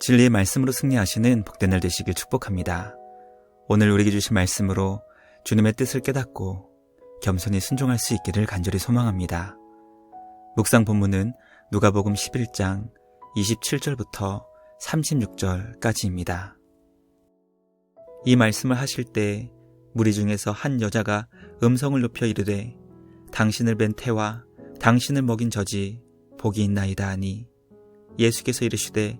진리의 말씀으로 승리하시는 복된 날 되시길 축복합니다. 오늘 우리에게 주신 말씀으로 주님의 뜻을 깨닫고 겸손히 순종할 수 있기를 간절히 소망합니다. 묵상 본문은 누가복음 11장 27절부터 36절까지입니다. 이 말씀을 하실 때 무리 중에서 한 여자가 음성을 높여 이르되 당신을 뵌 태와 당신을 먹인 젖이 복이 있나이다 하니 예수께서 이르시되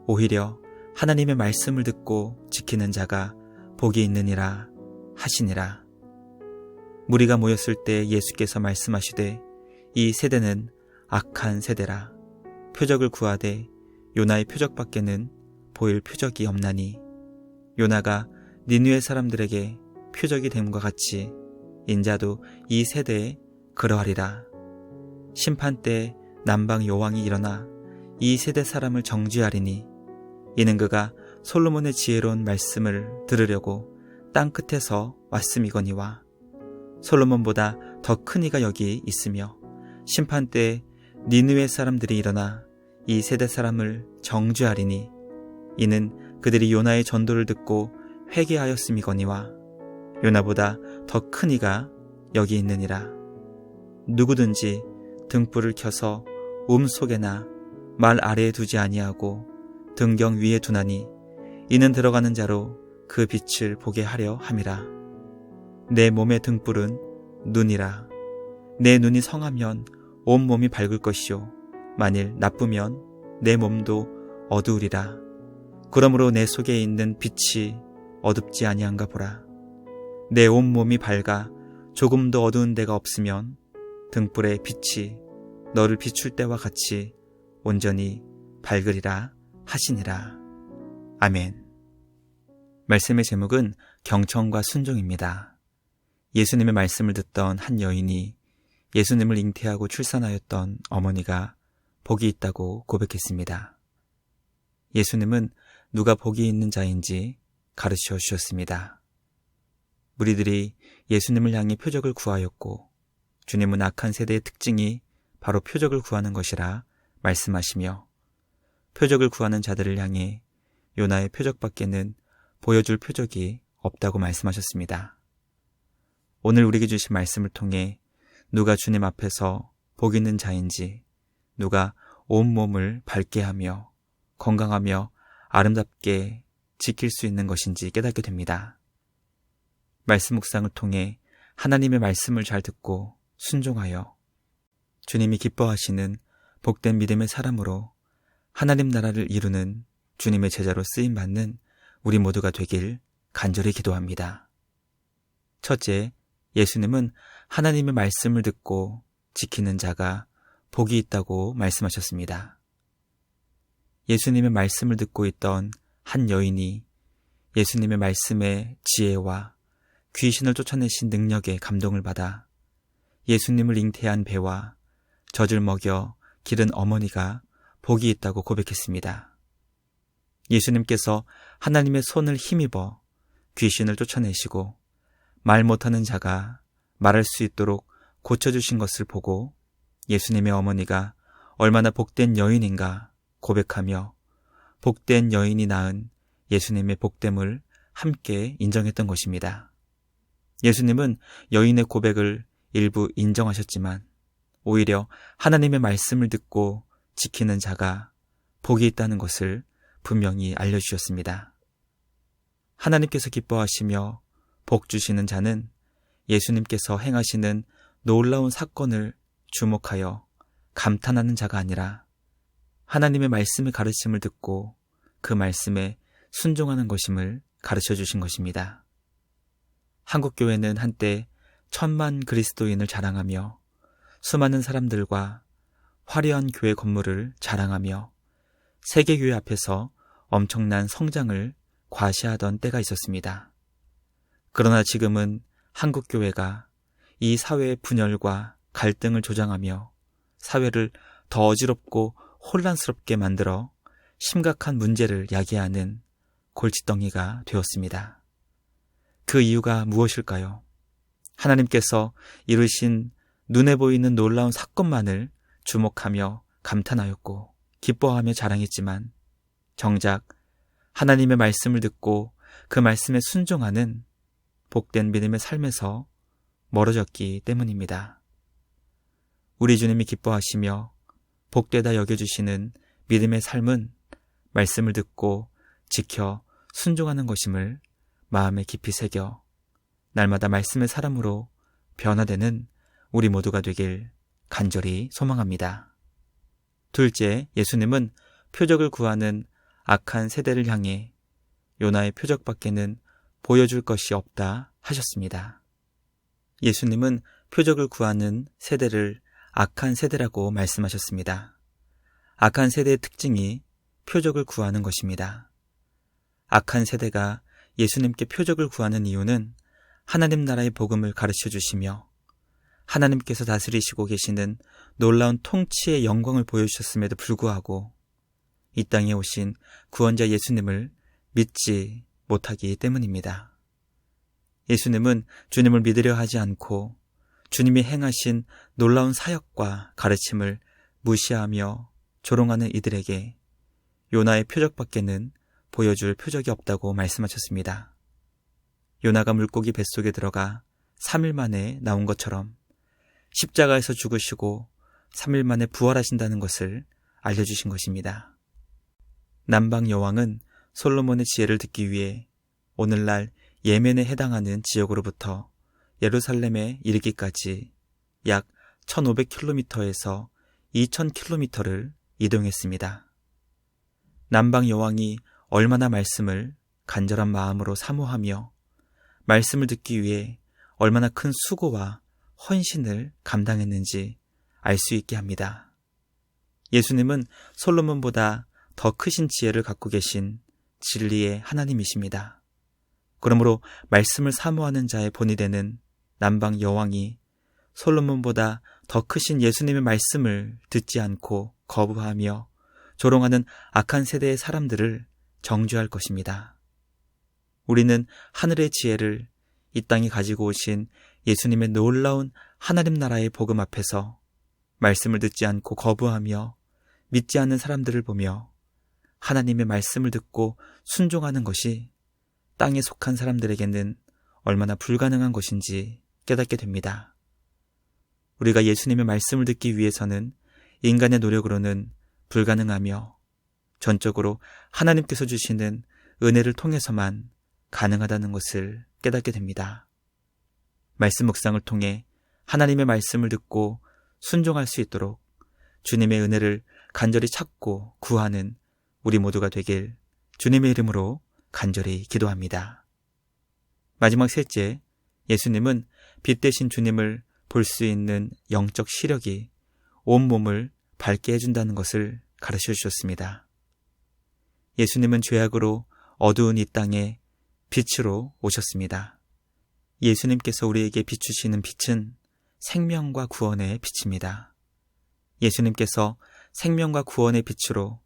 오히려 하나님의 말씀을 듣고 지키는 자가 복이 있느니라 하시니라. 무리가 모였을 때 예수께서 말씀하시되 이 세대는 악한 세대라. 표적을 구하되 요나의 표적밖에는 보일 표적이 없나니 요나가 니느웨 사람들에게 표적이 됨과 같이 인자도 이 세대에 그러하리라. 심판 때 남방 여왕이 일어나 이 세대 사람을 정죄하리니 이는 그가 솔로몬의 지혜로운 말씀을 들으려고 땅 끝에서 왔음이거니와 솔로몬보다 더 큰 이가 여기 있으며 심판 때 니느웨 사람들이 일어나 이 세대 사람을 정죄하리니 이는 그들이 요나의 전도를 듣고 회개하였음이거니와 요나보다 더 큰 이가 여기 있느니라. 누구든지 등불을 켜서 속에나 말 아래에 두지 아니하고 등경 위에 두나니 이는 들어가는 자로 그 빛을 보게 하려 함이라. 내 몸의 등불은 눈이라. 내 눈이 성하면 온 몸이 밝을 것이요 만일 나쁘면 내 몸도 어두우리라. 그러므로 내 속에 있는 빛이 어둡지 아니한가 보라. 내 온 몸이 밝아 조금도 어두운 데가 없으면 등불의 빛이 너를 비출 때와 같이 온전히 밝으리라 하시니라. 아멘. 말씀의 제목은 경청과 순종입니다. 예수님의 말씀을 듣던 한 여인이 예수님을 잉태하고 출산하였던 어머니가 복이 있다고 고백했습니다. 예수님은 누가 복이 있는 자인지 가르쳐 주셨습니다. 무리들이 예수님을 향해 표적을 구하였고 주님은 악한 세대의 특징이 바로 표적을 구하는 것이라 말씀하시며 표적을 구하는 자들을 향해 요나의 표적밖에는 보여줄 표적이 없다고 말씀하셨습니다. 오늘 우리에게 주신 말씀을 통해 누가 주님 앞에서 복 있는 자인지, 누가 온몸을 밝게 하며 건강하며 아름답게 지킬 수 있는 것인지 깨닫게 됩니다. 말씀 묵상을 통해 하나님의 말씀을 잘 듣고 순종하여 주님이 기뻐하시는 복된 믿음의 사람으로 하나님 나라를 이루는 주님의 제자로 쓰임받는 우리 모두가 되길 간절히 기도합니다. 첫째, 예수님은 하나님의 말씀을 듣고 지키는 자가 복이 있다고 말씀하셨습니다. 예수님의 말씀을 듣고 있던 한 여인이 예수님의 말씀의 지혜와 귀신을 쫓아내신 능력에 감동을 받아 예수님을 잉태한 배와 젖을 먹여 기른 어머니가 복이 있다고 고백했습니다. 예수님께서 하나님의 손을 힘입어 귀신을 쫓아내시고 말 못하는 자가 말할 수 있도록 고쳐주신 것을 보고 예수님의 어머니가 얼마나 복된 여인인가 고백하며 복된 여인이 낳은 예수님의 복됨을 함께 인정했던 것입니다. 예수님은 여인의 고백을 일부 인정하셨지만 오히려 하나님의 말씀을 듣고 지키는 자가 복이 있다는 것을 분명히 알려주셨습니다. 하나님께서 기뻐하시며 복 주시는 자는 예수님께서 행하시는 놀라운 사건을 주목하여 감탄하는 자가 아니라 하나님의 말씀의 가르침을 듣고 그 말씀에 순종하는 것임을 가르쳐 주신 것입니다. 한국교회는 한때 1000만 그리스도인을 자랑하며 수많은 사람들과 화려한 교회 건물을 자랑하며 세계교회 앞에서 엄청난 성장을 과시하던 때가 있었습니다. 그러나 지금은 한국교회가 이 사회의 분열과 갈등을 조장하며 사회를 더 어지럽고 혼란스럽게 만들어 심각한 문제를 야기하는 골칫덩이가 되었습니다. 그 이유가 무엇일까요? 하나님께서 이루신 눈에 보이는 놀라운 사건만을 주목하며 감탄하였고 기뻐하며 자랑했지만 정작 하나님의 말씀을 듣고 그 말씀에 순종하는 복된 믿음의 삶에서 멀어졌기 때문입니다. 우리 주님이 기뻐하시며 복되다 여겨주시는 믿음의 삶은 말씀을 듣고 지켜 순종하는 것임을 마음에 깊이 새겨 날마다 말씀의 사람으로 변화되는 우리 모두가 되길 간절히 소망합니다. 둘째, 예수님은 표적을 구하는 악한 세대를 향해 요나의 표적밖에는 보여줄 것이 없다 하셨습니다. 예수님은 표적을 구하는 세대를 악한 세대라고 말씀하셨습니다. 악한 세대의 특징이 표적을 구하는 것입니다. 악한 세대가 예수님께 표적을 구하는 이유는 하나님 나라의 복음을 가르쳐 주시며 하나님께서 다스리시고 계시는 놀라운 통치의 영광을 보여주셨음에도 불구하고 이 땅에 오신 구원자 예수님을 믿지 못하기 때문입니다. 예수님은 주님을 믿으려 하지 않고 주님이 행하신 놀라운 사역과 가르침을 무시하며 조롱하는 이들에게 요나의 표적밖에는 보여줄 표적이 없다고 말씀하셨습니다. 요나가 물고기 뱃속에 들어가 3일 만에 나온 것처럼 십자가에서 죽으시고 3일 만에 부활하신다는 것을 알려주신 것입니다. 남방 여왕은 솔로몬의 지혜를 듣기 위해 오늘날 예멘에 해당하는 지역으로부터 예루살렘에 이르기까지 약 1500km에서 2000km를 이동했습니다. 남방 여왕이 얼마나 말씀을 간절한 마음으로 사모하며 말씀을 듣기 위해 얼마나 큰 수고와 헌신을 감당했는지 알 수 있게 합니다. 예수님은 솔로몬보다 더 크신 지혜를 갖고 계신 진리의 하나님이십니다. 그러므로 말씀을 사모하는 자의 본이 되는 남방 여왕이 솔로몬보다 더 크신 예수님의 말씀을 듣지 않고 거부하며 조롱하는 악한 세대의 사람들을 정죄할 것입니다. 우리는 하늘의 지혜를 이 땅에 가지고 오신 예수님의 놀라운 하나님 나라의 복음 앞에서 말씀을 듣지 않고 거부하며 믿지 않는 사람들을 보며 하나님의 말씀을 듣고 순종하는 것이 땅에 속한 사람들에게는 얼마나 불가능한 것인지 깨닫게 됩니다. 우리가 예수님의 말씀을 듣기 위해서는 인간의 노력으로는 불가능하며 전적으로 하나님께서 주시는 은혜를 통해서만 가능하다는 것을 깨닫게 됩니다. 말씀 묵상을 통해 하나님의 말씀을 듣고 순종할 수 있도록 주님의 은혜를 간절히 찾고 구하는 우리 모두가 되길 주님의 이름으로 간절히 기도합니다. 마지막 셋째, 예수님은 빛 대신 주님을 볼 수 있는 영적 시력이 온몸을 밝게 해준다는 것을 가르쳐 주셨습니다. 예수님은 죄악으로 어두운 이 땅에 빛으로 오셨습니다. 예수님께서 우리에게 비추시는 빛은 생명과 구원의 빛입니다. 예수님께서 생명과 구원의 빛으로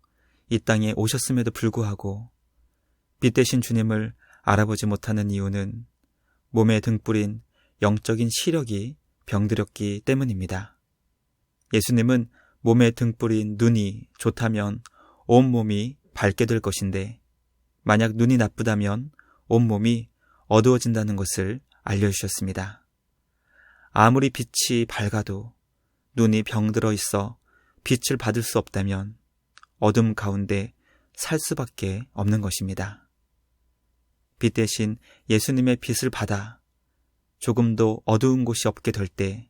이 땅에 오셨음에도 불구하고 빛 대신 주님을 알아보지 못하는 이유는 몸에 등불인 영적인 시력이 병들었기 때문입니다. 예수님은 몸에 등불인 눈이 좋다면 온몸이 밝게 될 것인데 만약 눈이 나쁘다면 온몸이 어두워진다는 것을 알려주셨습니다. 아무리 빛이 밝아도 눈이 병들어 있어 빛을 받을 수 없다면 어둠 가운데 살 수밖에 없는 것입니다. 빛 대신 예수님의 빛을 받아 조금도 어두운 곳이 없게 될 때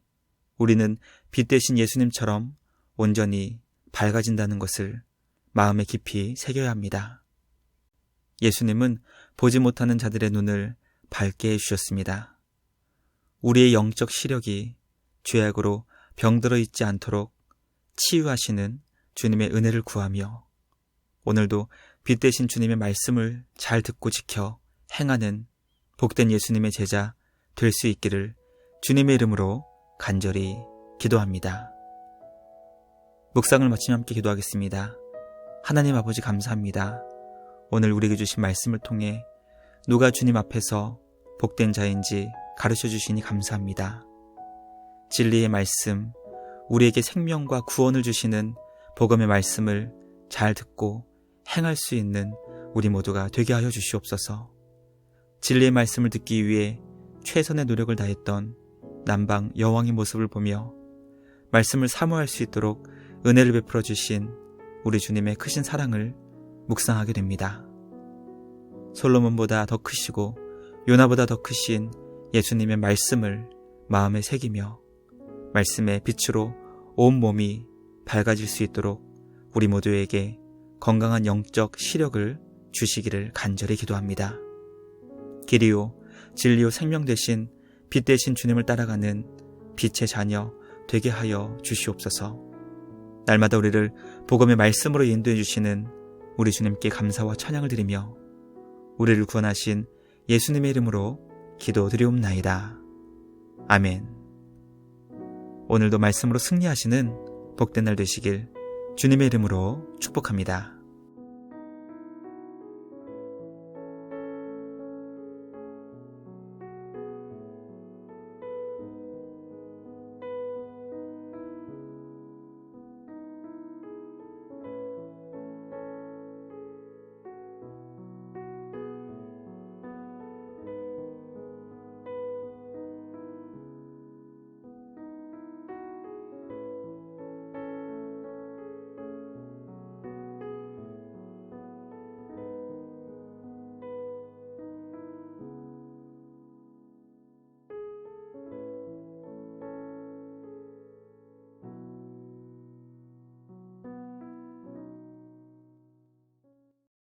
우리는 빛 대신 예수님처럼 온전히 밝아진다는 것을 마음에 깊이 새겨야 합니다. 예수님은 보지 못하는 자들의 눈을 밝게 해주셨습니다. 우리의 영적 시력이 죄악으로 병들어 있지 않도록 치유하시는 주님의 은혜를 구하며 오늘도 빛 대신 주님의 말씀을 잘 듣고 지켜 행하는 복된 예수님의 제자 될 수 있기를 주님의 이름으로 간절히 기도합니다. 묵상을 마치며 함께 기도하겠습니다. 하나님 아버지 감사합니다. 오늘 우리에게 주신 말씀을 통해 누가 주님 앞에서 복된 자인지 가르쳐 주시니 감사합니다. 진리의 말씀, 우리에게 생명과 구원을 주시는 복음의 말씀을 잘 듣고 행할 수 있는 우리 모두가 되게 하여 주시옵소서. 진리의 말씀을 듣기 위해 최선의 노력을 다했던 남방 여왕의 모습을 보며 말씀을 사모할 수 있도록 은혜를 베풀어 주신 우리 주님의 크신 사랑을 묵상하게 됩니다. 솔로몬보다 더 크시고 요나보다 더 크신 예수님의 말씀을 마음에 새기며 말씀의 빛으로 온 몸이 밝아질 수 있도록 우리 모두에게 건강한 영적 시력을 주시기를 간절히 기도합니다. 길이요 진리요 생명 되신 빛 되신 주님을 따라가는 빛의 자녀 되게 하여 주시옵소서. 날마다 우리를 복음의 말씀으로 인도해 주시는 우리 주님께 감사와 찬양을 드리며 우리를 구원하신 예수님의 이름으로 기도드리옵나이다. 아멘. 오늘도 말씀으로 승리하시는 복된 날 되시길 주님의 이름으로 축복합니다.